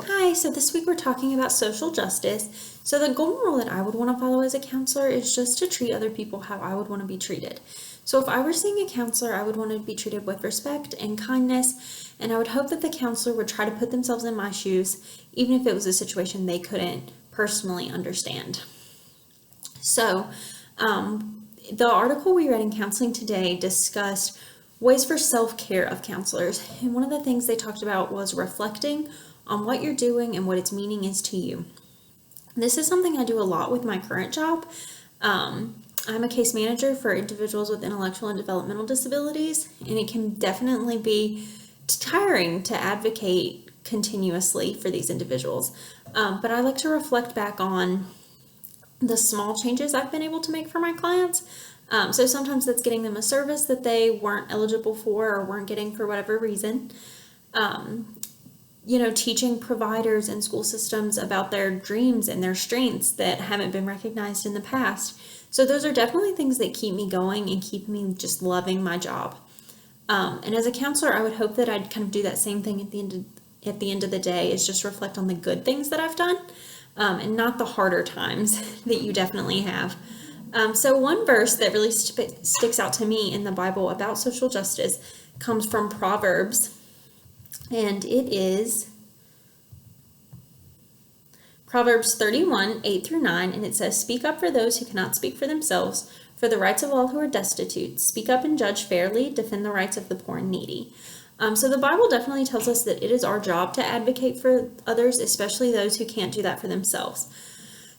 Hi, so this week we're talking about social justice. So, the golden rule that I would want to follow as a counselor is just to treat other people how I would want to be treated. So, if I were seeing a counselor, I would want to be treated with respect and kindness, and I would hope that the counselor would try to put themselves in my shoes, even if it was a situation they couldn't personally understand. So, the article we read in Counseling Today discussed ways for self care of counselors, and one of the things they talked about was reflecting on what you're doing and what its meaning is to you. This is something I do a lot with my current job. I'm a case manager for individuals with intellectual and developmental disabilities, and it can definitely be tiring to advocate continuously for these individuals. But I like to reflect back on the small changes I've been able to make for my clients. So sometimes that's getting them a service that they weren't eligible for or weren't getting for whatever reason. Teaching providers and school systems about their dreams and their strengths that haven't been recognized in the past. So those are definitely things that keep me going and keep me just loving my job. And as a counselor, I would hope that I'd kind of do that same thing at the end of the day, is just reflect on the good things that I've done, and not the harder times that you definitely have. So one verse that really sticks out to me in the Bible about social justice comes from Proverbs, and it is Proverbs 31, 8 through 9, and it says, "Speak up for those who cannot speak for themselves, for the rights of all who are destitute. Speak up and judge fairly, defend the rights of the poor and needy." So the Bible definitely tells us that it is our job to advocate for others, especially those who can't do that for themselves.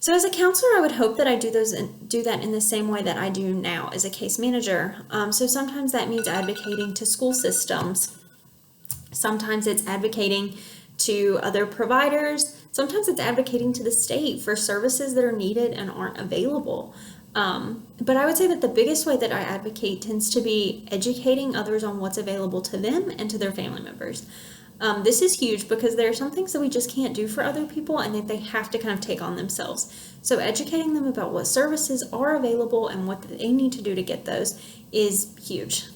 So as a counselor, I would hope that I do that in the same way that I do now as a case manager. So sometimes that means advocating to school systems. Sometimes it's advocating to other providers. Sometimes it's advocating to the state for services that are needed and aren't available. But I would say that the biggest way that I advocate tends to be educating others on what's available to them and to their family members. This is huge because there are some things that we just can't do for other people and that they have to kind of take on themselves. So educating them about what services are available and what they need to do to get those is huge.